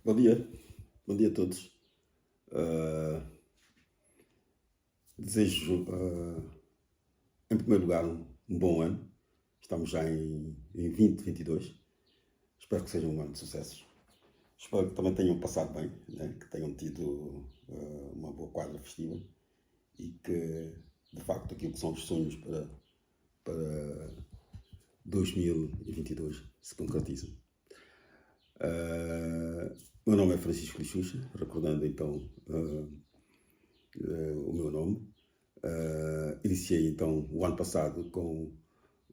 Bom dia, bom dia a todos. Uh, desejo, em primeiro lugar, um bom ano. Estamos já em 2022. Espero que seja um ano de sucessos. Espero que também tenham passado bem, né? Que tenham tido uma boa quadra festiva e que, de facto, aquilo que são os sonhos para 2022 se concretizem. Meu nome é Francisco Lixuxa, recordando então o meu nome. Iniciei então o ano passado com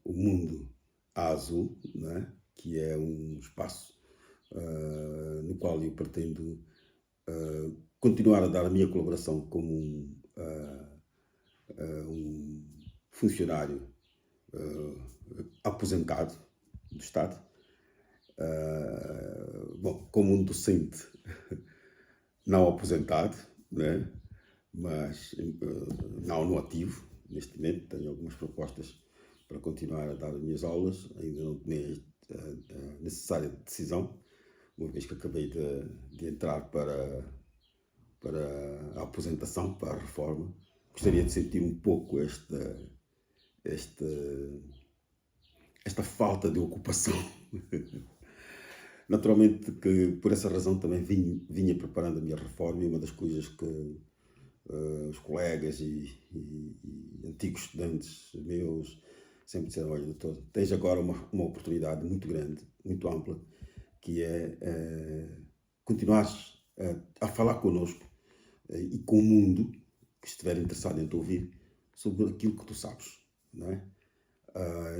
o Mundo Azul, né? Que é um espaço no qual eu pretendo continuar a dar a minha colaboração como um funcionário aposentado do Estado. Bom, como um docente não aposentado, né? Mas não no ativo. Neste momento tenho algumas propostas para continuar a dar as minhas aulas. Ainda não tomei a necessária decisão, uma vez que acabei de entrar para a aposentação, para a reforma. Gostaria de sentir um pouco esta falta de ocupação. Naturalmente que por essa razão também vinha preparando a minha reforma, e uma das coisas que os colegas e antigos estudantes meus sempre disseram: olha, doutor, tens agora uma oportunidade muito grande, muito ampla, que é continuares a falar connosco e com o mundo que estiver interessado em te ouvir sobre aquilo que tu sabes, não é?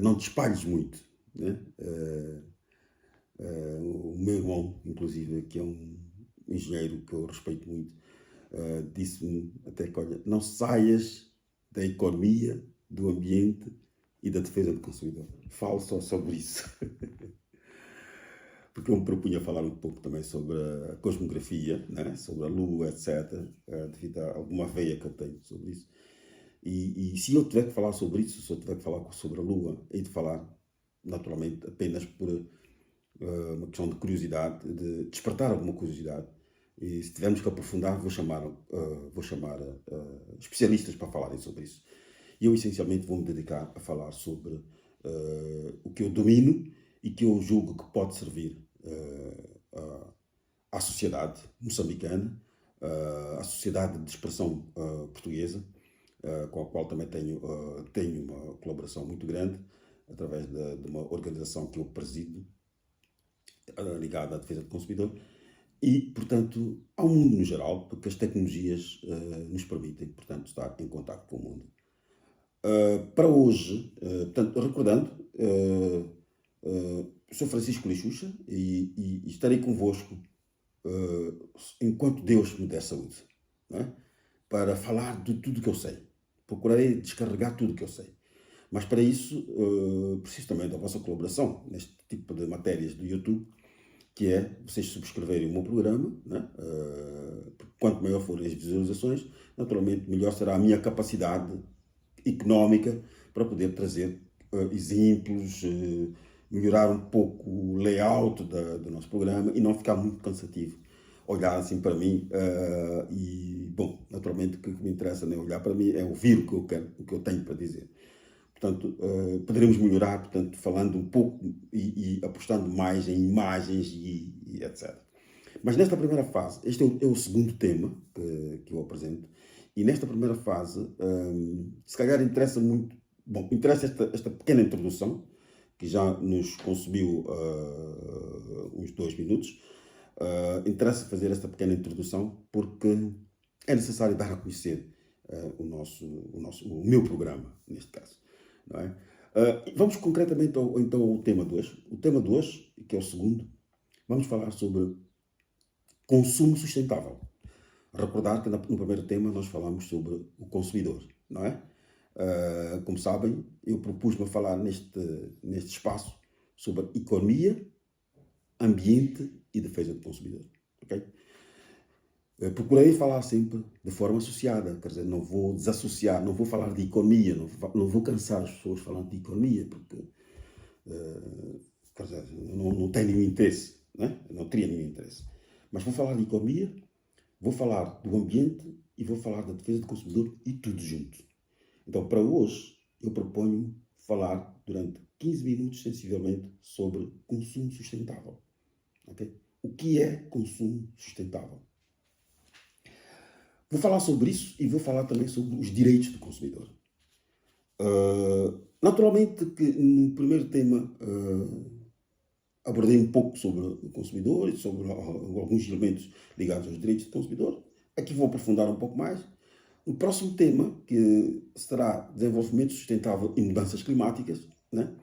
Não te espalhes muito, né? O meu irmão, inclusive, que é um engenheiro que eu respeito muito, disse-me até que, olha, não saias da economia, do ambiente e da defesa do consumidor. Falo só sobre isso. Porque eu me propunha falar um pouco também sobre a cosmografia, né? Sobre a Lua, etc., devido a alguma veia que eu tenho sobre isso. E se eu tiver que falar sobre isso, se eu tiver que falar sobre a Lua, hei de falar, naturalmente, apenas por uma questão de curiosidade, de despertar alguma curiosidade. E se tivermos que aprofundar, vou chamar especialistas para falarem sobre isso. E eu, essencialmente, vou-me dedicar a falar sobre o que eu domino e que eu julgo que pode servir à sociedade moçambicana, à sociedade de expressão portuguesa, com a qual também tenho uma colaboração muito grande, através de uma organização que eu presido, ligada à defesa do consumidor, e, portanto, ao mundo no geral, porque as tecnologias nos permitem, portanto, estar em contato com o mundo. Para hoje, portanto, recordando, sou Francisco Lixuxa e estarei convosco enquanto Deus me der saúde, não é? Para falar de tudo o que eu sei. Procurarei descarregar tudo o que eu sei. Mas para isso, preciso também da vossa colaboração neste tipo de matérias do YouTube, que é vocês subscreverem o meu programa, né? Quanto maior forem as visualizações, naturalmente melhor será a minha capacidade económica para poder trazer exemplos, melhorar um pouco o layout do nosso programa e não ficar muito cansativo. Olhar assim para mim e, bom, naturalmente o que me interessa não é olhar para mim, é ouvir o que eu quero, o que eu tenho para dizer. Portanto, poderemos melhorar, portanto, falando um pouco e apostando mais em imagens e etc. Mas nesta primeira fase, este é o segundo tema que eu apresento, e nesta primeira fase, se calhar interessa muito, bom, interessa esta pequena introdução, que já nos consumiu uns 2 minutos. Interessa fazer esta pequena introdução porque é necessário dar a conhecer o meu programa, neste caso. Não é? Vamos concretamente então ao tema de hoje. O tema de hoje, que é o segundo, vamos falar sobre consumo sustentável. Recordar que no primeiro tema nós falamos sobre o consumidor, não é? Como sabem, eu propus-me a falar neste espaço sobre economia, ambiente e defesa do consumidor. Okay? Procurei falar sempre de forma associada, quer dizer, não vou desassociar, não vou falar de economia, não vou cansar as pessoas falando de economia, porque quer dizer, não tenho nenhum interesse, né? Não teria nenhum interesse. Mas vou falar de economia, vou falar do ambiente e vou falar da defesa do consumidor e tudo junto. Então, para hoje, eu proponho falar durante 15 minutos, sensivelmente, sobre consumo sustentável. Okay? O que é consumo sustentável? Vou falar sobre isso e vou falar também sobre os direitos do consumidor. Naturalmente que no primeiro tema abordei um pouco sobre o consumidor e sobre alguns elementos ligados aos direitos do consumidor. Aqui vou aprofundar um pouco mais. O próximo tema, que será desenvolvimento sustentável e mudanças climáticas, né?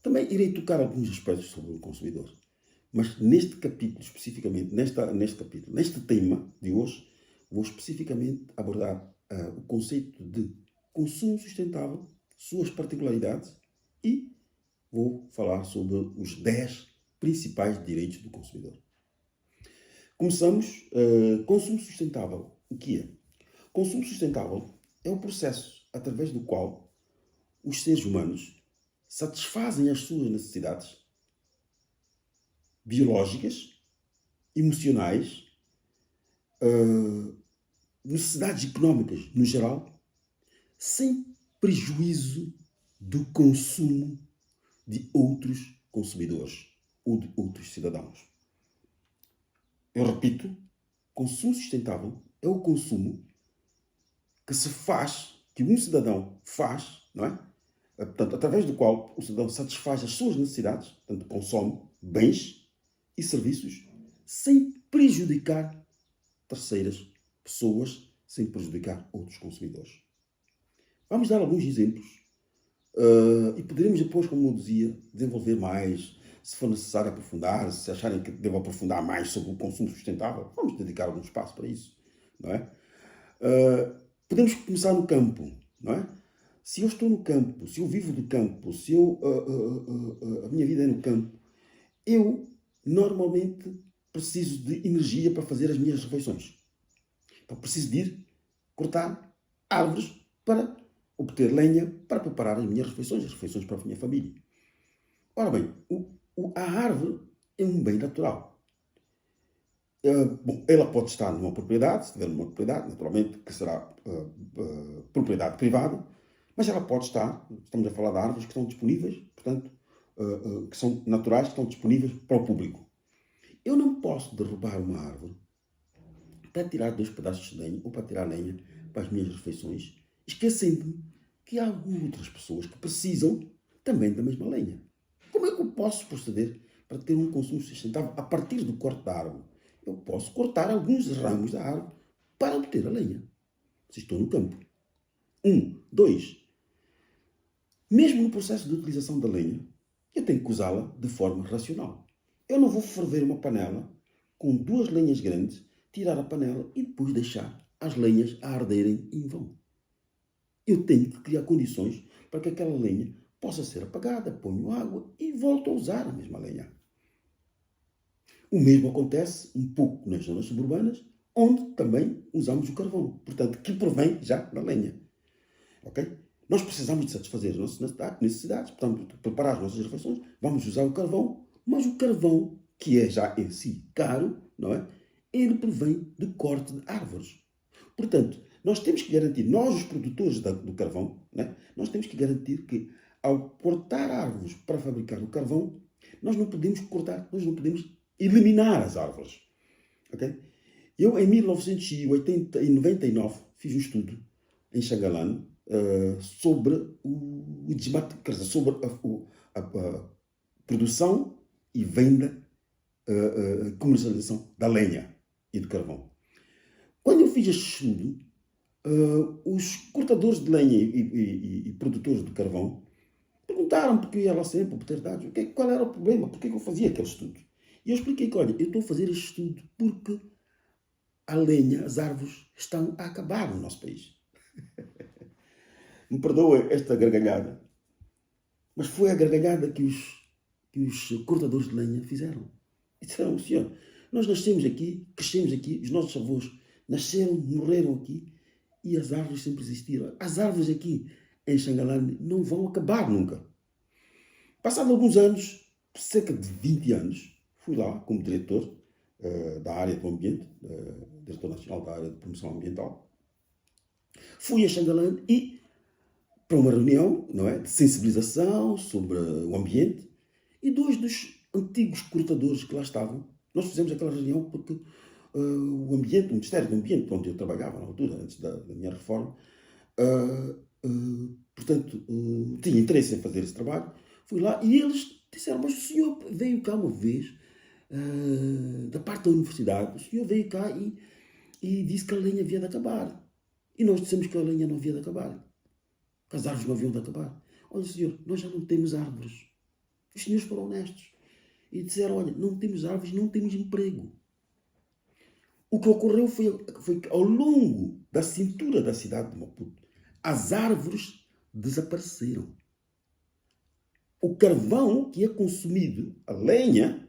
Também irei tocar alguns aspectos sobre o consumidor. Mas neste capítulo, especificamente, neste tema de hoje, vou especificamente abordar o conceito de consumo sustentável, suas particularidades e vou falar sobre os 10 principais direitos do consumidor. Começamos. Consumo sustentável. O que é? Consumo sustentável é o processo através do qual os seres humanos satisfazem as suas necessidades biológicas, emocionais, necessidades económicas no geral, sem prejuízo do consumo de outros consumidores ou de outros cidadãos. Eu repito, consumo sustentável é o consumo que se faz, que um cidadão faz, não é? Portanto, através do qual o cidadão satisfaz as suas necessidades, portanto, consome bens e serviços sem prejudicar terceiras pessoas, sem prejudicar outros consumidores. Vamos dar alguns exemplos e poderemos depois, como eu dizia, desenvolver mais, se for necessário aprofundar, se acharem que devo aprofundar mais sobre o consumo sustentável, vamos dedicar algum espaço para isso, não é? Podemos começar no campo, não é? Se eu estou no campo, se eu vivo do campo, se a minha vida é no campo, eu normalmente preciso de energia para fazer as minhas refeições. Então preciso de ir cortar árvores para obter lenha para preparar as refeições para a minha família. Ora bem, a árvore é um bem natural. Bom, ela pode estar numa propriedade, se tiver numa propriedade, naturalmente, que será propriedade privada, mas ela pode estar, estamos a falar de árvores que estão disponíveis, portanto, que são naturais, que estão disponíveis para o público. Eu não posso derrubar uma árvore para tirar 2 pedaços de lenha ou para tirar lenha para as minhas refeições, esquecendo-me que há outras pessoas que precisam também da mesma lenha. Como é que eu posso proceder para ter um consumo sustentável a partir do corte da árvore? Eu posso cortar alguns ramos da árvore para obter a lenha, se estou no campo. 2. Mesmo no processo de utilização da lenha, eu tenho que usá-la de forma racional. Eu não vou ferver uma panela com 2 lenhas grandes, tirar a panela e depois deixar as lenhas a arderem em vão. Eu tenho que criar condições para que aquela lenha possa ser apagada, ponho água e volto a usar a mesma lenha. O mesmo acontece um pouco nas zonas suburbanas, onde também usamos o carvão, portanto, que provém já da lenha. Ok? Nós precisamos de satisfazer as nossas necessidades, portanto, preparar as nossas refeições, vamos usar o carvão, mas o carvão, que é já em si caro, não é? Ele provém de corte de árvores. Portanto, nós temos que garantir, nós os produtores do carvão, né, nós temos que garantir que ao cortar árvores para fabricar o carvão, nós não podemos eliminar as árvores. Okay? Eu, em 1999, fiz um estudo em Xangalane sobre o desmate, sobre a produção e venda, comercialização da lenha e do carvão. Quando eu fiz este estudo, os cortadores de lenha e produtores de carvão perguntaram porque eu ia lá sempre, por ter dados, qual era o problema, porque eu fazia aquele estudo. E eu expliquei que, olha, eu estou a fazer este estudo porque a lenha, as árvores, estão a acabar no nosso país. Me perdoa esta gargalhada, mas foi a gargalhada que os cortadores de lenha fizeram. E disseram, senhor, nós nascemos aqui, crescemos aqui, os nossos avós nasceram, morreram aqui e as árvores sempre existiram. As árvores aqui em Xangalane não vão acabar nunca. Passado alguns anos, cerca de 20 anos, fui lá como diretor da área do ambiente, diretor nacional da área de promoção ambiental. Fui a Xangalã e para uma reunião, não é, de sensibilização sobre o ambiente, e dois dos antigos cortadores que lá estavam, nós fizemos aquela reunião porque o ambiente, o Ministério do Ambiente, onde eu trabalhava na altura, antes da minha reforma, portanto, tinha interesse em fazer esse trabalho. Fui lá e eles disseram, mas o senhor veio cá uma vez, da parte da universidade, o senhor veio cá e disse que a lenha havia de acabar. E nós dissemos que a lenha não havia de acabar, que as árvores não haviam de acabar. Olha, senhor, nós já não temos árvores. Os senhores foram honestos e disseram, olha, não temos árvores, não temos emprego. O que ocorreu foi que ao longo da cintura da cidade de Maputo, as árvores desapareceram. O carvão que é consumido, a lenha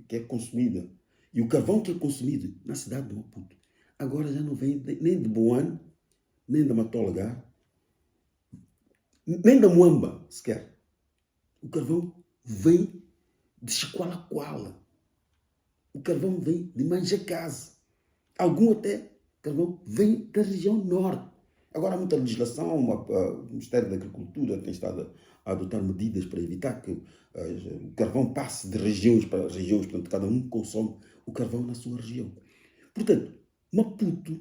que é consumida e o carvão que é consumido na cidade de Maputo, agora já não vem nem de Boane, nem da Matolagar, nem da Muamba sequer. O carvão vem de Chiqualaquala. O carvão vem de Manjacase. Algum até carvão vem da região norte. Agora há muita legislação, o Ministério da Agricultura tem estado a adotar medidas para evitar que o carvão passe de regiões para regiões, portanto cada um consome o carvão na sua região. Portanto, Maputo,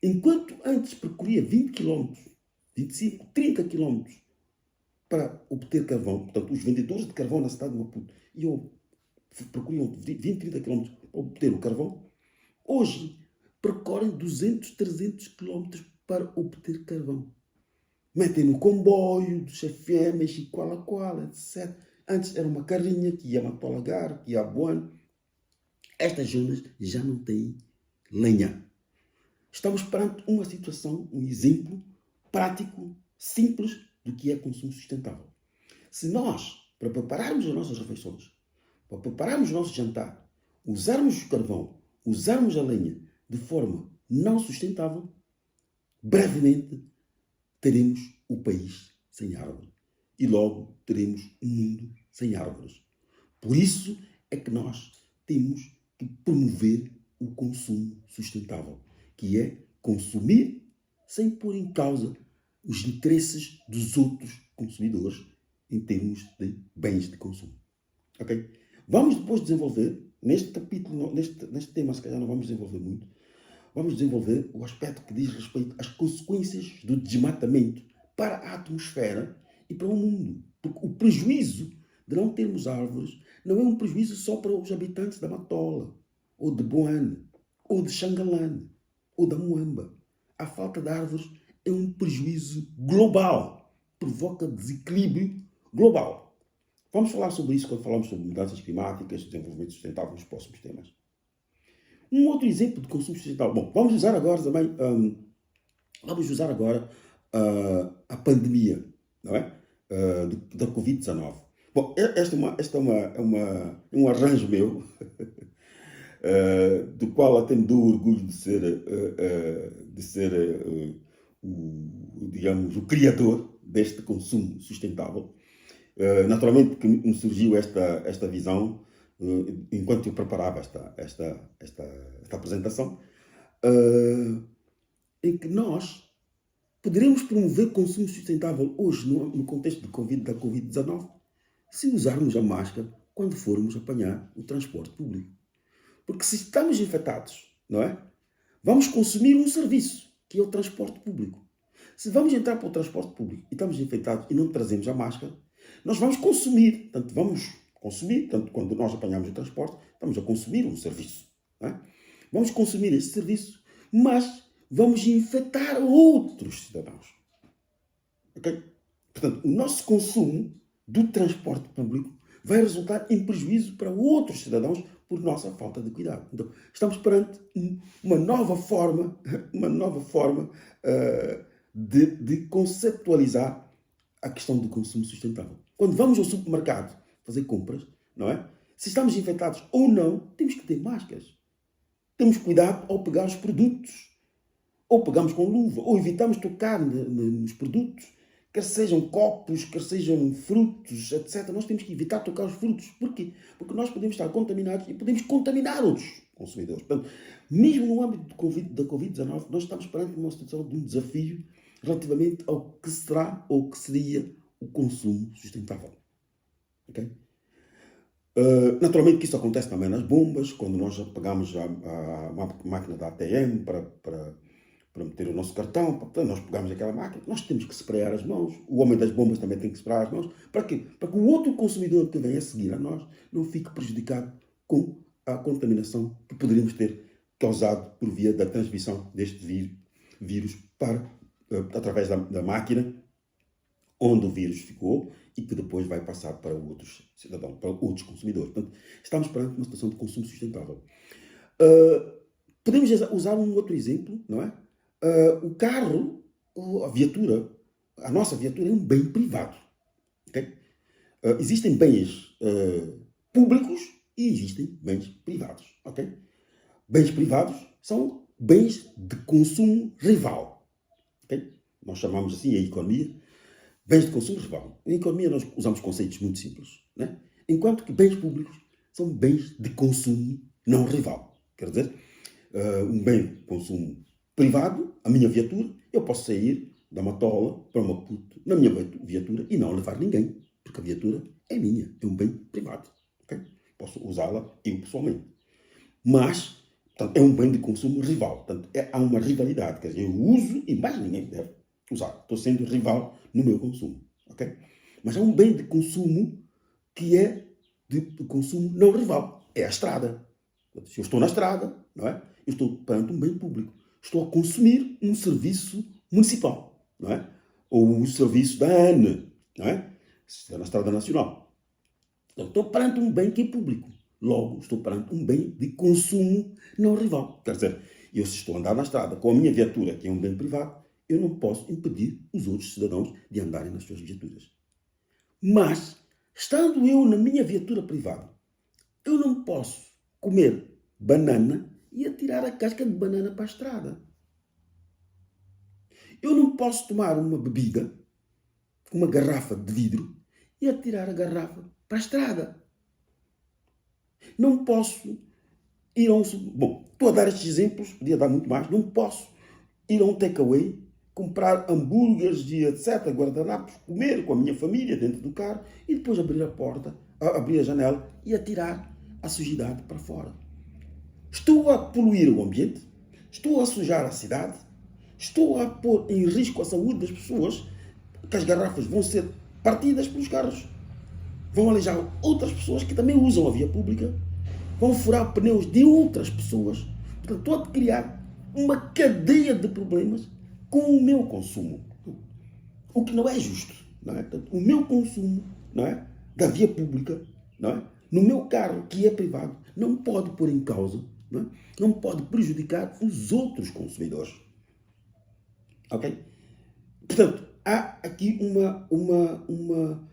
enquanto antes percorria 20 km, 25, 30 km para obter carvão, portanto os vendedores de carvão na cidade de Maputo percorriam 20, 30 km para obter o carvão, hoje percorrem 200, 300 km para obter carvão. Metem no comboio dos FM, Chiqualaquala, etc. Antes era uma carrinha que ia a Matolagar, que ia a Boane. Estas zonas já não têm lenha. Estamos perante uma situação, um exemplo prático, simples, do que é consumo sustentável. Se nós, para prepararmos as nossas refeições, para prepararmos o nosso jantar, usarmos o carvão, usarmos a lenha de forma não sustentável, brevemente teremos o país sem árvore. E logo teremos um mundo sem árvores. Por isso é que nós temos que promover o consumo sustentável, que é consumir sem pôr em causa os interesses dos outros consumidores em termos de bens de consumo. Ok? Vamos depois desenvolver, neste capítulo, neste tema, se calhar não vamos desenvolver muito, vamos desenvolver o aspecto que diz respeito às consequências do desmatamento para a atmosfera e para o mundo. Porque o prejuízo de não termos árvores não é um prejuízo só para os habitantes da Matola, ou de Boane, ou de Xangalã, ou da Muamba. A falta de árvores é um prejuízo global, provoca desequilíbrio global. Vamos falar sobre isso quando falamos sobre mudanças climáticas, desenvolvimento sustentável nos próximos temas. Um outro exemplo de consumo sustentável. Bom, vamos usar agora também, a pandemia, não é? Da Covid-19. Bom, esta é um arranjo meu, do qual até me dou orgulho de ser digamos, o criador deste consumo sustentável. Naturalmente que me surgiu esta visão enquanto eu preparava esta apresentação, em que nós poderemos promover consumo sustentável hoje no contexto da Covid-19 se usarmos a máscara quando formos apanhar o transporte público. Porque se estamos infectados, não é? Vamos consumir um serviço, que é o transporte público. Se vamos entrar para o transporte público e estamos infectados e não trazemos a máscara, nós vamos consumir, tanto quando nós apanhamos o transporte, estamos a consumir um serviço. Não é? Vamos consumir esse serviço, mas vamos infectar outros cidadãos. Okay? Portanto, o nosso consumo do transporte público vai resultar em prejuízo para outros cidadãos por nossa falta de cuidado. Então, estamos perante uma nova forma de conceptualizar a questão do consumo sustentável. Quando vamos ao supermercado fazer compras, não é? Se estamos infectados ou não, temos que ter máscaras. Temos cuidado ao pegar os produtos. Ou pegamos com luva, ou evitamos tocar nos produtos quer sejam copos, quer sejam frutos, etc. Nós temos que evitar tocar os frutos. Porquê? Porque nós podemos estar contaminados e podemos contaminar outros consumidores. Portanto, mesmo no âmbito da Covid-19, nós estamos perante uma situação de um desafio relativamente ao que será ou que seria o consumo sustentável. Okay? Naturalmente que isso acontece também nas bombas, quando nós pegamos a máquina da ATM para meter o nosso cartão, portanto, nós pegamos aquela máquina, nós temos que separar as mãos, o homem das bombas também tem que separar as mãos. Para quê? Para que o outro consumidor que vem a seguir a nós não fique prejudicado com a contaminação que poderíamos ter causado por via da transmissão deste vírus através da máquina onde o vírus ficou e que depois vai passar para outros cidadãos, para outros consumidores. Portanto, estamos perante uma situação de consumo sustentável. Podemos usar um outro exemplo, não é? O carro, a viatura, a nossa viatura é um bem privado. Okay? Existem bens públicos e existem bens privados. Okay? Bens privados são bens de consumo rival. Okay? Nós chamamos assim a economia bens de consumo rival. Em economia nós usamos conceitos muito simples. Né? Enquanto que bens públicos são bens de consumo não rival. Quer dizer, um bem de consumo privado, a minha viatura, eu posso sair da Matola para Maputo na minha viatura e não levar ninguém, porque a viatura é minha, é um bem privado. Okay? Posso usá-la eu pessoalmente. Mas, portanto, é um bem de consumo rival. Portanto, há uma rivalidade. Quer dizer, eu uso e mais ninguém deve usar. Estou sendo rival no meu consumo. Okay? Mas é um bem de consumo que é de consumo não rival. É a estrada. Se eu estou na estrada, não é? Eu estou perante um bem público. Estou a consumir um serviço municipal, não é? Ou um serviço da ANE, não é? Se estiver na Estrada Nacional. Então, estou perante um bem que é público. Logo, estou perante um bem de consumo não rival. Quer dizer, eu se estou a andar na estrada com a minha viatura, que é um bem privado, eu não posso impedir os outros cidadãos de andarem nas suas viaturas. Mas, estando eu na minha viatura privada, eu não posso comer banana e atirar a casca de banana para a estrada. Eu não posso tomar uma bebida, uma garrafa de vidro, e atirar a garrafa para a estrada. Não posso ir a um... Bom, estou a dar estes exemplos, podia dar muito mais. Não posso ir a um takeaway, comprar hambúrgueres e etc., guardanapos, comer com a minha família dentro do carro e depois abrir a porta, abrir a janela e atirar a sujidade para fora. Estou a poluir o ambiente, estou a sujar a cidade, estou a pôr em risco a saúde das pessoas, que as garrafas vão ser partidas pelos carros, vão aleijar outras pessoas que também usam a via pública, vão furar pneus de outras pessoas. Portanto, estou a criar uma cadeia de problemas com o meu consumo, o que não é justo. Não é? Portanto, o meu consumo, não é, da via pública, não é, no meu carro, que é privado, não pode pôr em causa, não pode prejudicar os outros consumidores. Ok? Portanto, há aqui uma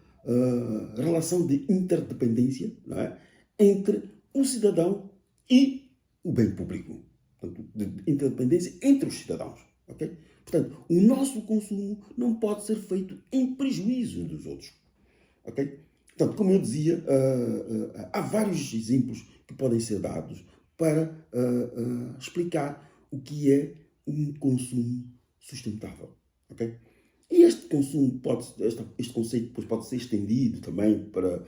relação de interdependência, não é, entre o cidadão e o bem público. Portanto, de interdependência entre os cidadãos. Ok? Portanto, o nosso consumo não pode ser feito em prejuízo dos outros. Ok? Portanto, como eu dizia, há vários exemplos que podem ser dados para explicar o que é um consumo sustentável. Okay? E este consumo este conceito depois pode ser estendido também para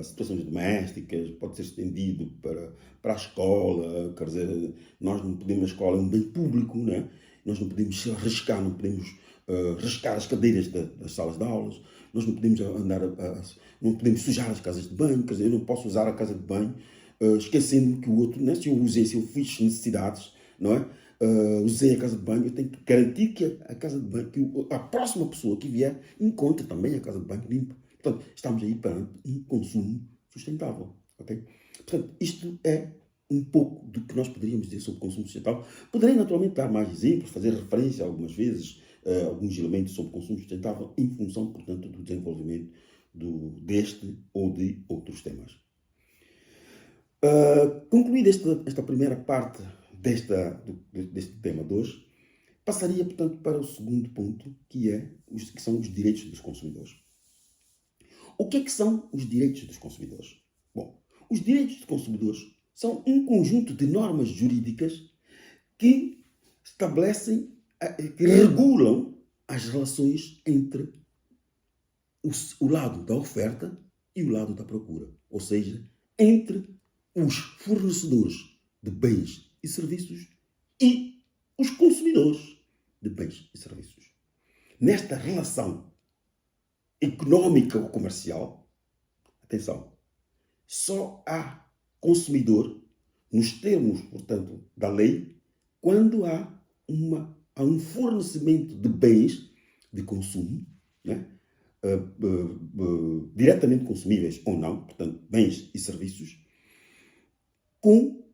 situações domésticas, pode ser estendido para a escola. Quer dizer, nós não podemos, a escola é um bem público, né? Nós não podemos arriscar, não podemos riscar as cadeiras das salas de aulas, nós não podemos não podemos sujar as casas de banho. Quer dizer, eu não posso usar a casa de banho esquecendo que o outro, né? Se eu fiz necessidades, não é? Usei a casa de banho, eu tenho que garantir que a casa de banho, que a próxima pessoa que vier encontre também a casa de banho limpa. Portanto, estamos aí para um consumo sustentável. Okay? Portanto, isto é um pouco do que nós poderíamos dizer sobre consumo sustentável. Poderei naturalmente dar mais exemplos, fazer referência algumas vezes a alguns elementos sobre consumo sustentável em função, portanto, do desenvolvimento deste ou de outros temas. Concluída esta primeira parte deste tema de hoje, passaria, portanto, para o segundo ponto, que são os direitos dos consumidores. O que são os direitos dos consumidores? Bom, os direitos dos consumidores são um conjunto de normas jurídicas que estabelecem, que regulam as relações entre o lado da oferta e o lado da procura. Ou seja, entre os fornecedores de bens e serviços e os consumidores de bens e serviços. Nesta relação económica ou comercial, atenção, só há consumidor nos termos, portanto, da lei, quando há um fornecimento de bens de consumo, né? Diretamente consumíveis ou não, portanto, bens e serviços, com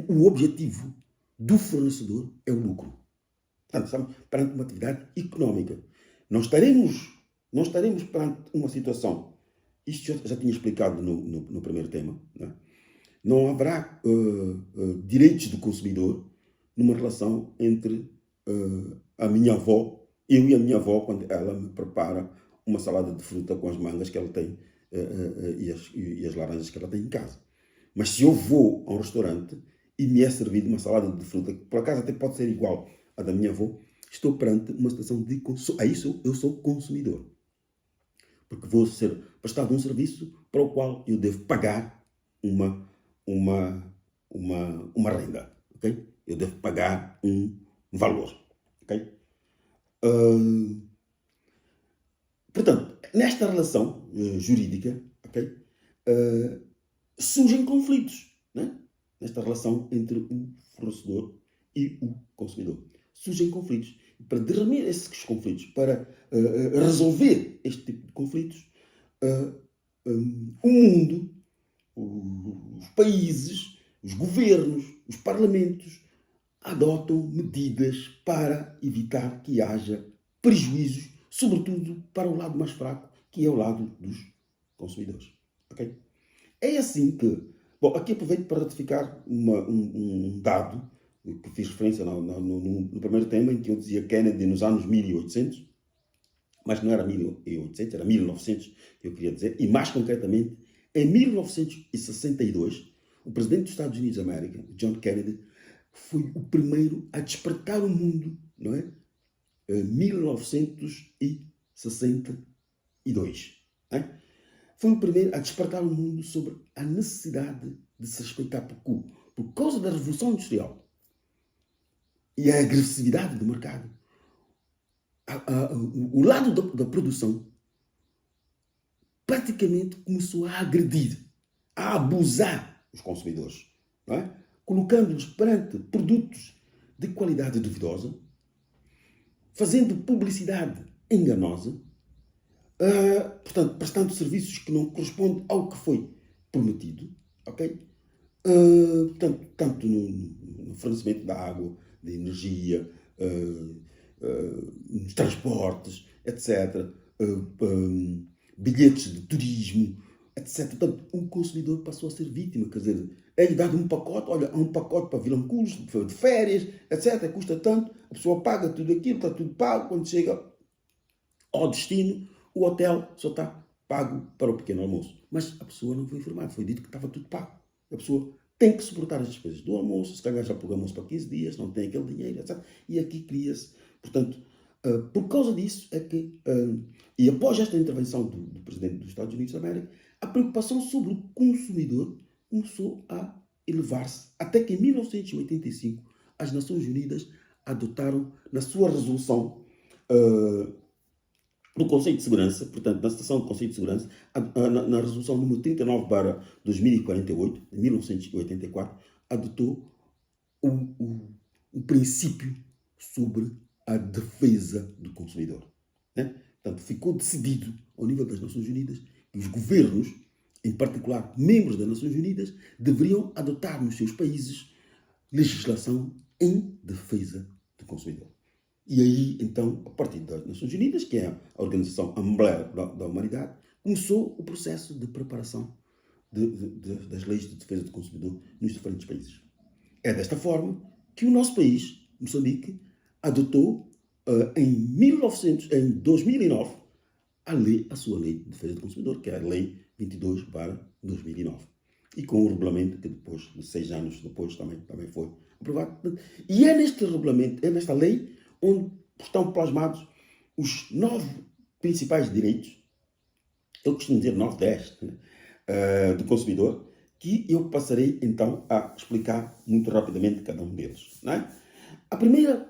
o objetivo do fornecedor é o lucro. Portanto, estamos perante uma atividade económica. Não estaremos perante uma situação, isto já tinha explicado no primeiro tema, né? Não haverá direitos do consumidor numa relação entre a minha avó, eu e a minha avó, quando ela me prepara uma salada de fruta com as mangas que ela tem e as laranjas que ela tem em casa. Mas se eu vou a um restaurante e me é servido uma salada de fruta, que por acaso até pode ser igual à da minha avó, estou perante uma situação de consumo. Aí eu sou consumidor. Porque vou ser prestado um serviço para o qual eu devo pagar uma renda. Okay? Eu devo pagar um valor. Okay? Portanto, nesta relação jurídica, okay, surgem conflitos, né? Nesta relação entre o fornecedor e o consumidor. Surgem conflitos. Para dirimir esses conflitos, para resolver este tipo de conflitos, o mundo, os países, os governos, os parlamentos adotam medidas para evitar que haja prejuízos, sobretudo para o lado mais fraco, que é o lado dos consumidores. Okay? É assim que... Bom, aqui aproveito para ratificar um dado que fiz referência no primeiro tema, em que eu dizia Kennedy nos anos 1800, mas não era 1800, era 1900 que eu queria dizer, e mais concretamente, em 1962, o presidente dos Estados Unidos da América, John Kennedy, foi o primeiro a despertar o mundo, não é? 1962. Né? Foi o primeiro a despertar o mundo sobre a necessidade de se respeitar por causa da Revolução Industrial e a agressividade do mercado. O lado da produção praticamente começou a agredir, a abusar os consumidores, não é? Colocando-os perante produtos de qualidade duvidosa, fazendo publicidade enganosa, portanto, prestando serviços que não correspondem ao que foi prometido, ok? Portanto, tanto no fornecimento da água, de energia, nos transportes, etc., bilhetes de turismo, etc. Portanto, o consumidor passou a ser vítima, quer dizer, é dado um pacote, olha, há um pacote para vilanculos, de férias, etc., custa tanto, a pessoa paga tudo aquilo, está tudo pago, quando chega ao destino, o hotel só está pago para o pequeno almoço. Mas a pessoa não foi informada, foi dito que estava tudo pago. A pessoa tem que suportar as despesas do almoço, se calhar já programou-se para 15 dias, não tem aquele dinheiro, etc. E aqui cria-se, portanto, por causa disso é que, e após esta intervenção do presidente dos Estados Unidos da América, a preocupação sobre o consumidor começou a elevar-se, até que em 1985 as Nações Unidas adotaram na sua resolução do Conselho de Segurança, portanto, na sessão do Conselho de Segurança, na resolução número 39/2048, de 1984, adotou o princípio sobre a defesa do consumidor. Né? Portanto, ficou decidido, ao nível das Nações Unidas, que os governos, em particular membros das Nações Unidas, deveriam adotar nos seus países legislação em defesa do consumidor. E aí, então, a partir das Nações Unidas, que é a organização umbrella da humanidade, começou o processo de preparação das leis de defesa do consumidor nos diferentes países. É desta forma que o nosso país, Moçambique, adotou em 2009 a sua lei de defesa do consumidor, que é a Lei 22/2009. E com o regulamento que depois, de 6 anos depois, também foi aprovado. E é neste regulamento, é nesta lei, onde estão plasmados os 9 principais direitos, eu costumo dizer 9, 10, do consumidor, que eu passarei então a explicar muito rapidamente cada um deles. Não é?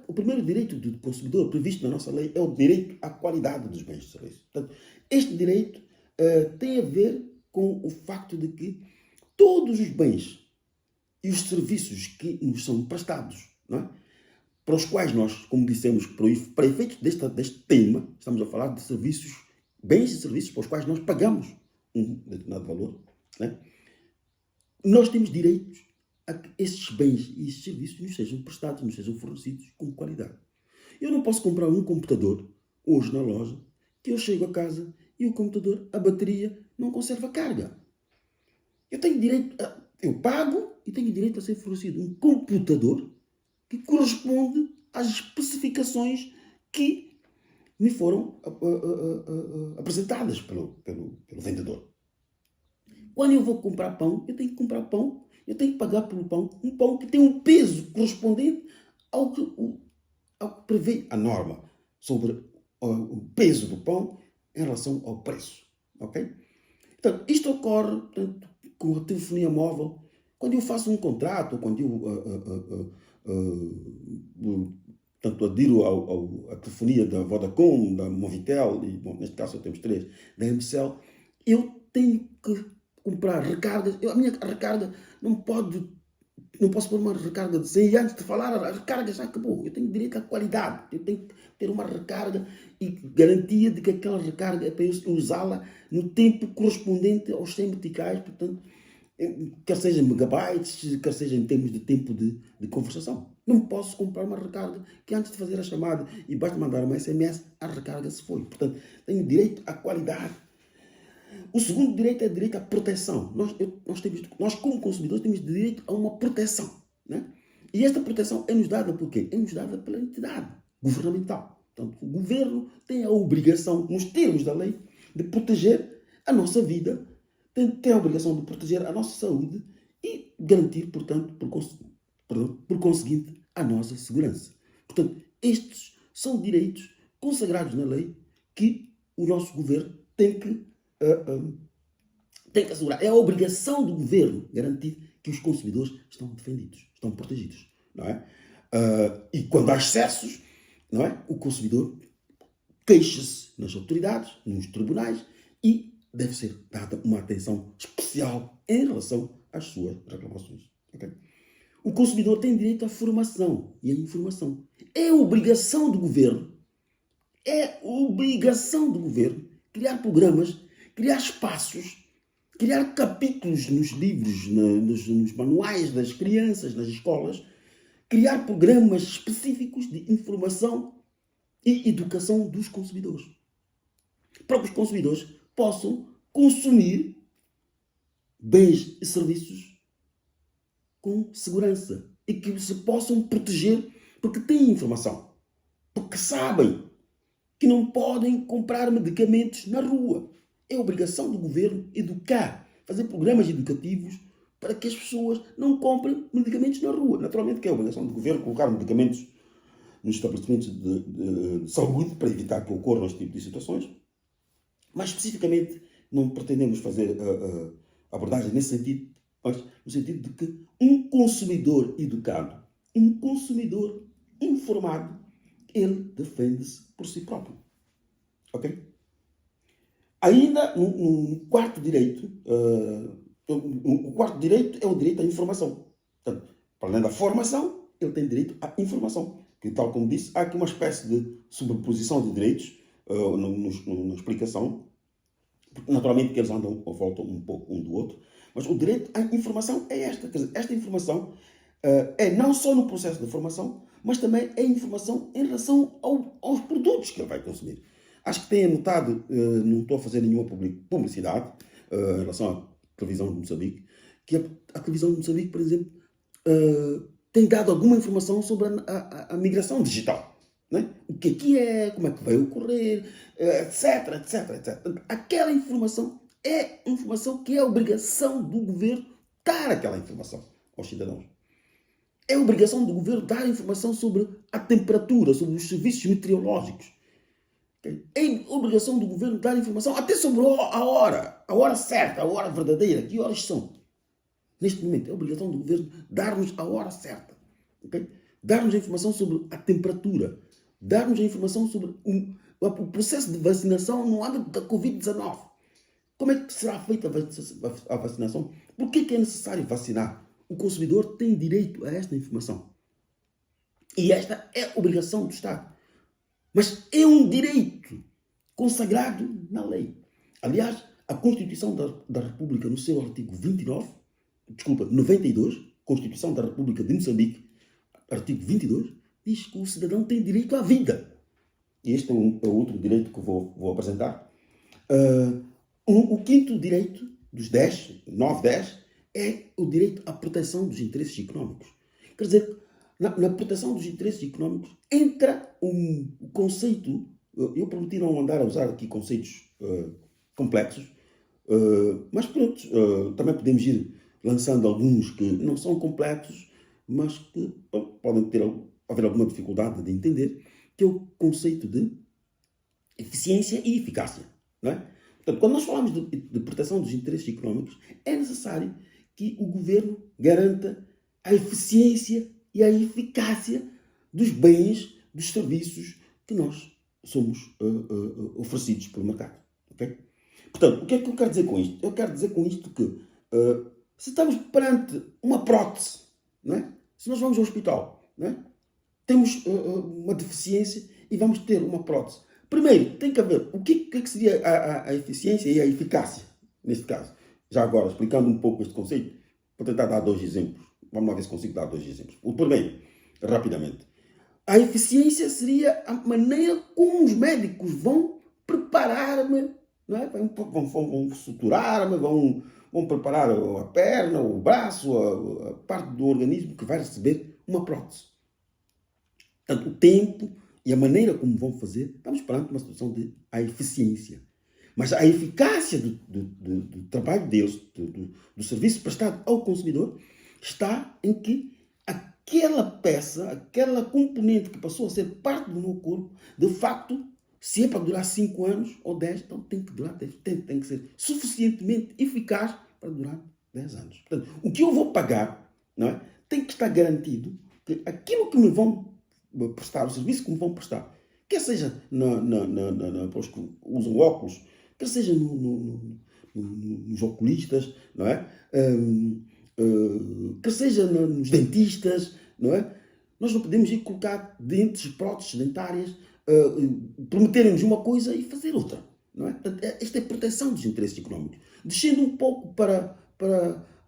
O primeiro direito do consumidor previsto na nossa lei é o direito à qualidade dos bens e serviços. Portanto, este direito tem a ver com o facto de que todos os bens e os serviços que nos são prestados, não é? Para os quais nós, como dissemos, para efeitos deste tema, estamos a falar de serviços, bens e serviços para os quais nós pagamos um determinado valor, não é? Nós temos direitos a que esses bens e esses serviços nos sejam prestados, nos sejam fornecidos com qualidade. Eu não posso comprar um computador hoje na loja, que eu chego a casa e o computador, a bateria, não conserva carga. Eu pago e tenho direito a ser fornecido um computador que corresponde às especificações que me foram apresentadas pelo vendedor. Quando eu vou comprar pão, eu tenho que comprar pão, eu tenho que pagar pelo pão, um pão que tem um peso correspondente ao que prevê a norma sobre o peso do pão em relação ao preço. Ok? Então, isto ocorre, portanto, com a telefonia móvel. Quando eu faço um contrato, ou quando eu adiro à telefonia da Vodacom, da Movitel, e bom, neste caso temos 3, da MCL, eu tenho que comprar recargas. A minha recarga não posso pôr uma recarga de 100 e antes de falar, a recarga já acabou. Eu tenho direito à qualidade. Eu tenho que ter uma recarga e garantia de que aquela recarga é para eu usá-la no tempo correspondente aos 100 meticais, portanto, quer seja megabytes, quer seja em termos de tempo de conversação. Não posso comprar uma recarga que antes de fazer a chamada e basta mandar uma SMS, a recarga se foi. Portanto, tenho direito à qualidade. O segundo direito é o direito à proteção. Nós como consumidores, temos direito a uma proteção. Né? E esta proteção é-nos dada por quê? É-nos dada pela entidade governamental. Portanto, o governo tem a obrigação, nos termos da lei, de proteger a nossa vida, tem a obrigação de proteger a nossa saúde e garantir, portanto, por conseguinte, a nossa segurança. Portanto, estes são direitos consagrados na lei que o nosso governo tem que assegurar. É a obrigação do governo garantir que os consumidores estão defendidos, estão protegidos. Não é? E quando há excessos, não é? O consumidor queixa-se nas autoridades, nos tribunais e deve ser dada uma atenção especial em relação às suas reclamações. Okay? O consumidor tem direito à formação e à informação. É obrigação do governo, criar programas, criar espaços, criar capítulos nos livros, nos manuais das crianças, nas escolas, criar programas específicos de informação e educação dos consumidores. Para que os consumidores possam consumir bens e serviços com segurança e que se possam proteger porque têm informação, porque sabem que não podem comprar medicamentos na rua. É obrigação do governo educar, fazer programas educativos para que as pessoas não comprem medicamentos na rua. Naturalmente que é obrigação do governo colocar medicamentos nos estabelecimentos de saúde para evitar que ocorram este tipo de situações. Mas, especificamente, não pretendemos fazer abordagem nesse sentido, mas no sentido de que um consumidor educado, um consumidor informado, ele defende-se por si próprio. Ok? Ainda no quarto direito, o quarto direito é o direito à informação. Portanto, para além da formação, ele tem direito à informação. Que, tal como disse, há aqui uma espécie de sobreposição de direitos na explicação, porque naturalmente que eles andam ou voltam um pouco um do outro, mas o direito à informação é esta. Quer dizer, esta informação é não só no processo de formação, mas também é informação em relação aos produtos que ele vai consumir. Acho que têm notado, não estou a fazer nenhuma publicidade em relação à televisão de Moçambique, que a televisão de Moçambique, por exemplo, tem dado alguma informação sobre a migração digital. Né? O que é, como é que vai ocorrer, etc, etc, etc. Aquela informação é informação que é obrigação do governo dar aquela informação aos cidadãos. É obrigação do governo dar informação sobre a temperatura, sobre os serviços meteorológicos. É obrigação do governo dar informação até sobre a hora certa, a hora verdadeira, que horas são. Neste momento, é obrigação do governo dar-nos a hora certa. Okay? Dar-nos a informação sobre a temperatura, dar-nos a informação sobre o processo de vacinação no âmbito da Covid-19. Como é que será feita a vacinação? Por que é necessário vacinar? O consumidor tem direito a esta informação. E esta é obrigação do Estado. Mas é um direito consagrado na lei. Aliás, a Constituição da República, no seu artigo 92, Constituição da República de Moçambique, artigo 22, diz que o cidadão tem direito à vida. E este é outro direito que eu vou apresentar. O quinto direito, dos 10, 9, 10, é o direito à proteção dos interesses económicos. Quer dizer, na proteção dos interesses económicos entra um conceito, eu prometi não andar a usar aqui conceitos complexos, mas pronto, também podemos ir lançando alguns que não são complexos, mas que podem haver alguma dificuldade de entender, que é o conceito de eficiência e eficácia. Não é? Portanto, quando nós falamos de proteção dos interesses económicos, é necessário que o governo garanta a eficiência e a eficácia dos bens, dos serviços que nós somos oferecidos pelo mercado. Okay? Portanto, o que é que eu quero dizer com isto? Eu quero dizer com isto que se estamos perante uma prótese, não é? Se nós vamos ao hospital, não é? Temos uma deficiência e vamos ter uma prótese. Primeiro, tem que haver o que seria a eficiência e a eficácia, neste caso. Já agora, explicando um pouco este conceito, vou tentar dar 2 exemplos. Vamos lá ver se consigo dar 2 exemplos. O primeiro, rapidamente. A eficiência seria a maneira como os médicos vão preparar-me, não é? Vão suturar-me, vão preparar a perna, o braço, a parte do organismo que vai receber uma prótese. Portanto, o tempo e a maneira como vão fazer, estamos perante uma situação de a eficiência. Mas a eficácia do trabalho deles, do serviço prestado ao consumidor, está em que aquela peça, aquela componente que passou a ser parte do meu corpo, de facto, se é para durar 5 anos ou 10, então tem que durar, tem que ser suficientemente eficaz para durar 10 anos. Portanto, o que eu vou pagar, não é, tem que estar garantido que aquilo que me vão prestar, o serviço que me vão prestar, quer seja para os que usam óculos, quer seja nos oculistas, não é? Quer seja nos dentistas, não é? Nós não podemos ir colocar dentes, próteses dentárias, prometerem-nos uma coisa e fazer outra, não é? Esta é a proteção dos interesses económicos. Descendo um pouco para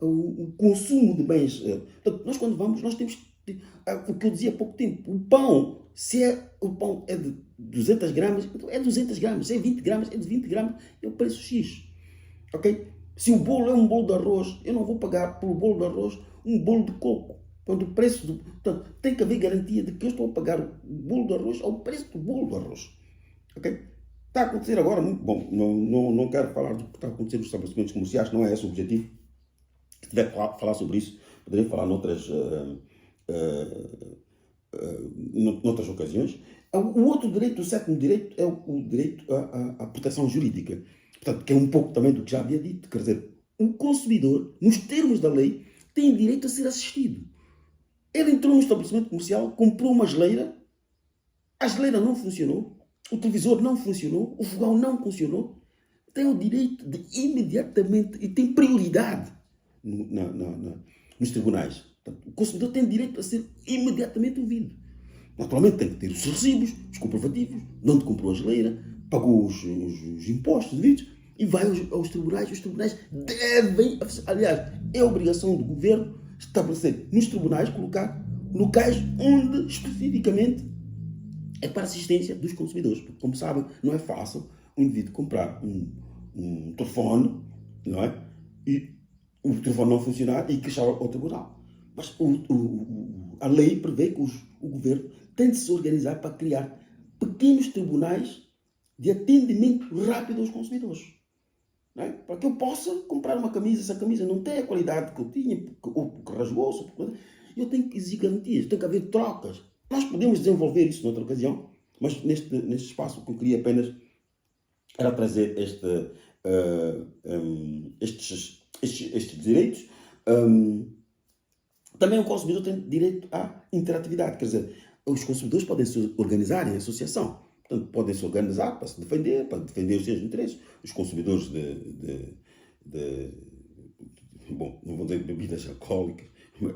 o consumo de bens. Portanto, nós quando vamos, nós temos o que eu dizia há pouco tempo, o pão, o pão é de 200 gramas, então é 200 gramas, se é 20 gramas, é de 20 gramas, é o preço X. Ok? Se o bolo é um bolo de arroz, eu não vou pagar pelo bolo de arroz um bolo de coco. Quando o preço portanto, tem que haver garantia de que eu estou a pagar o bolo de arroz ao preço do bolo de arroz. Ok? Está a acontecer agora muito bom. Não quero falar do que está a acontecer nos estabelecimentos comerciais, não é esse o objetivo. Se tiver que falar sobre isso, poderia falar noutras ocasiões. O outro direito, o sétimo direito, é o direito à proteção jurídica. Portanto, que é um pouco também do que já havia dito. Quer dizer, o consumidor, nos termos da lei, tem direito a ser assistido. Ele entrou num estabelecimento comercial, comprou uma geleira, a geleira não funcionou, o televisor não funcionou, o fogão não funcionou, tem o direito de imediatamente, e tem prioridade nos tribunais. Portanto, o consumidor tem direito a ser imediatamente ouvido. Naturalmente tem que ter os recibos, os comprovativos, de onde comprou a geleira, pagou os impostos devidos e vai aos tribunais. Os tribunais devem, aliás, é obrigação do governo estabelecer nos tribunais, colocar locais onde especificamente é para a assistência dos consumidores. Porque, como sabem, não é fácil um indivíduo comprar um telefone, não é? E o telefone não funcionar e queixar ao tribunal. Mas a lei prevê que o governo tem de se organizar para criar pequenos tribunais de atendimento rápido aos consumidores. Não é? Para que eu possa comprar uma camisa, se a camisa não tem a qualidade que eu tinha, ou porque rasgou-se, eu tenho que exigir garantias, tem que haver trocas. Nós podemos desenvolver isso noutra ocasião, mas neste espaço o que eu queria apenas era trazer estes direitos. Também o consumidor tem direito à interatividade, quer dizer, os consumidores podem se organizar em associação, portanto, podem se organizar para se defender, para defender os seus interesses. Os consumidores bom, não vou dizer de bebidas alcoólicas,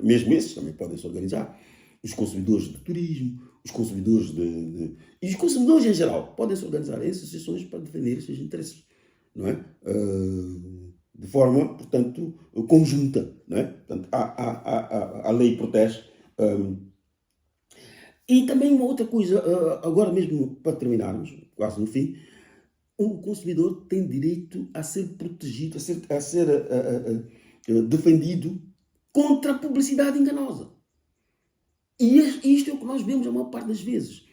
mesmo esses também podem se organizar. Os consumidores de turismo, os consumidores e os consumidores em geral podem se organizar em associações para defender os seus interesses, não é? De forma, portanto, conjunta, não é? Portanto, a lei protege. E também uma outra coisa, agora mesmo para terminarmos, quase no fim, o consumidor tem direito a ser protegido, a ser defendido contra a publicidade enganosa. E isto é o que nós vemos a maior parte das vezes.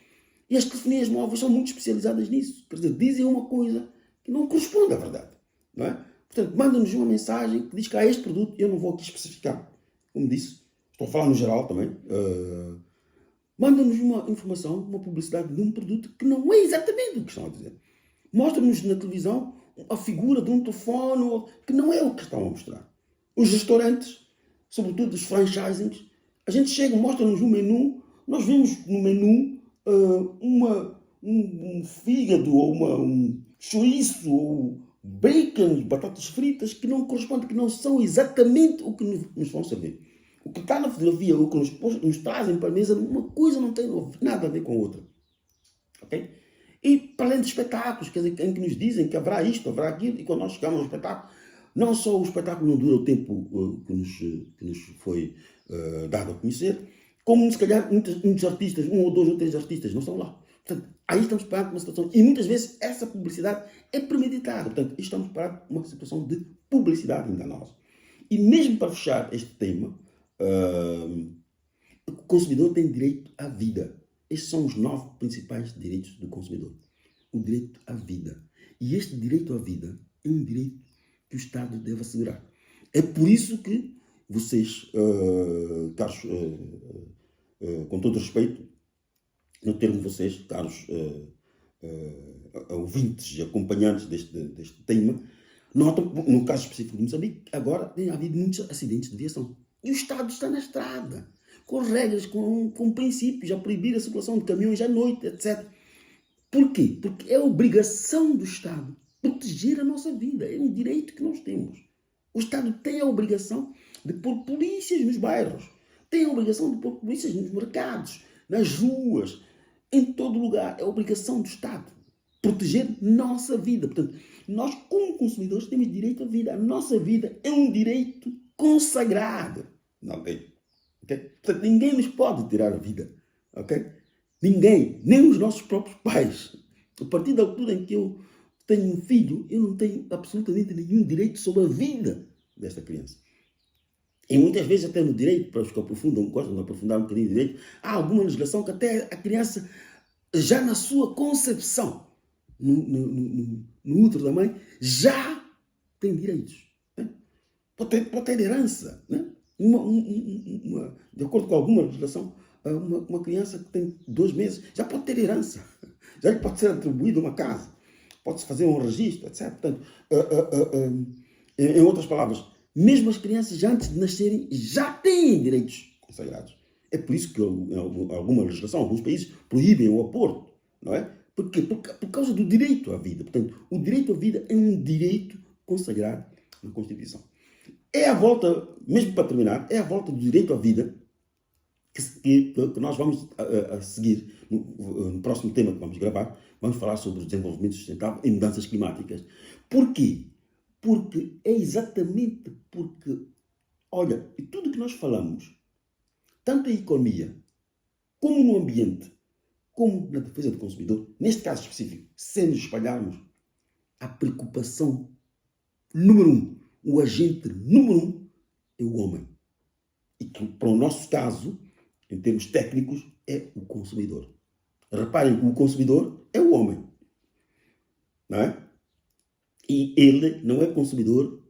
E as telefonias móveis são muito especializadas nisso. Quer dizer, dizem uma coisa que não corresponde à verdade. Não é? Portanto, mandam-nos uma mensagem que diz que há este produto, eu não vou aqui especificar, como disse, estou a falar no geral também. Mandam-nos uma informação, uma publicidade de um produto que não é exatamente o que estão a dizer. Mostram-nos na televisão a figura de um telefone que não é o que estão a mostrar. Os restaurantes, sobretudo os franchisings, a gente chega, mostra-nos um menu, nós vemos no menu um fígado, ou um chouriço, ou bacon, batatas fritas, que não correspondem, que não são exatamente o que nos vão servir. O que está na fotografia, o que nos trazem para a mesa, uma coisa não tem nada a ver com a outra. Ok? E para além de espetáculos, quer dizer, em que nos dizem que haverá isto, haverá aquilo, e quando nós chegamos ao espetáculo, não só o espetáculo não dura o tempo que nos foi dado a conhecer, como se calhar muitos artistas, um ou dois ou três artistas não estão lá. Portanto, aí estamos parados uma situação, e muitas vezes essa publicidade é premeditada. Portanto, estamos parados uma situação de publicidade enganosa. E mesmo para fechar este tema, o consumidor tem direito à vida. Estes são os 9 principais direitos do consumidor. O direito à vida. E este direito à vida é um direito que o Estado deve assegurar. É por isso que vocês, caros, com todo respeito, no termo de vocês, caros ouvintes e acompanhantes deste tema, notam, no caso específico de Moçambique, agora tem havido muitos acidentes de viação. E o Estado está na estrada, com regras, com princípios, a proibir a circulação de caminhões à noite, etc. Por quê? Porque é obrigação do Estado proteger a nossa vida. É um direito que nós temos. O Estado tem a obrigação de pôr polícias nos bairros. Tem a obrigação de pôr polícias nos mercados, nas ruas, em todo lugar. É a obrigação do Estado proteger nossa vida. Portanto, nós, como consumidores, temos direito à vida. A nossa vida é um direito consagrado. Okay? Portanto, ninguém nos pode tirar a vida. Okay? Ninguém, nem os nossos próprios pais. A partir da altura em que eu tenho um filho, eu não tenho absolutamente nenhum direito sobre a vida desta criança. E muitas vezes até no direito, para os que gostam de aprofundar um bocadinho de direito, há alguma legislação que até a criança, já na sua concepção, no útero da mãe, já tem direitos. Né? Pode ter herança. Né? De acordo com alguma legislação, uma criança que tem 2 meses já pode ter herança. Já lhe pode ser atribuída uma casa. Pode-se fazer um registro, etc. Portanto, em outras palavras, mesmo as crianças, já antes de nascerem, já têm direitos consagrados. É por isso que alguma legislação, alguns países proíbem o aborto. Não é? Por quê? Por causa do direito à vida. Portanto, o direito à vida é um direito consagrado na Constituição. É a volta, mesmo para terminar, é a volta do direito à vida que nós vamos a seguir no próximo tema que vamos gravar. Vamos falar sobre o desenvolvimento sustentável e mudanças climáticas. Porquê? Porque é exatamente porque, olha, e tudo que nós falamos, tanto em economia, como no ambiente, como na defesa do consumidor, neste caso específico, se nos espalharmos, a preocupação número 1, o agente número 1 é o homem. e que, para o nosso caso, em termos técnicos, é o consumidor. Reparem que o consumidor é o homem, não é? E ele não é consumidor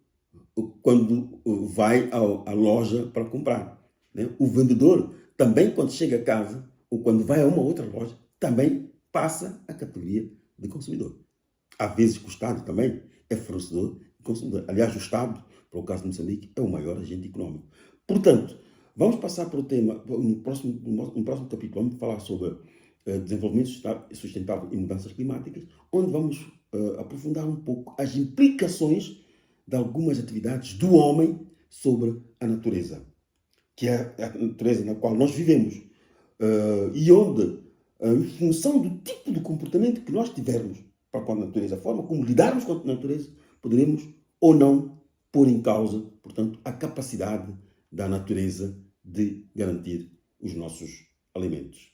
quando vai à loja para comprar, né? O vendedor também, quando chega a casa ou quando vai a uma outra loja, também passa a categoria de consumidor. Às vezes que o Estado também é fornecedor e consumidor. Aliás, o Estado, para o caso de Moçambique, é o maior agente econômico. Portanto, vamos passar para o tema, no próximo capítulo, vamos falar sobre desenvolvimento sustentável e mudanças climáticas, onde vamos aprofundar um pouco as implicações de algumas atividades do homem sobre a natureza, que é a natureza na qual nós vivemos, e onde, em função do tipo de comportamento que nós tivermos para com a natureza, a forma como lidarmos com a natureza, poderemos ou não pôr em causa, portanto, a capacidade da natureza de garantir os nossos alimentos.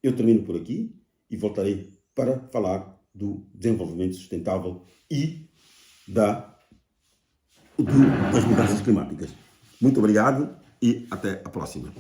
Eu termino por aqui e voltarei para falar do desenvolvimento sustentável e das mudanças climáticas. Muito obrigado e até a próxima.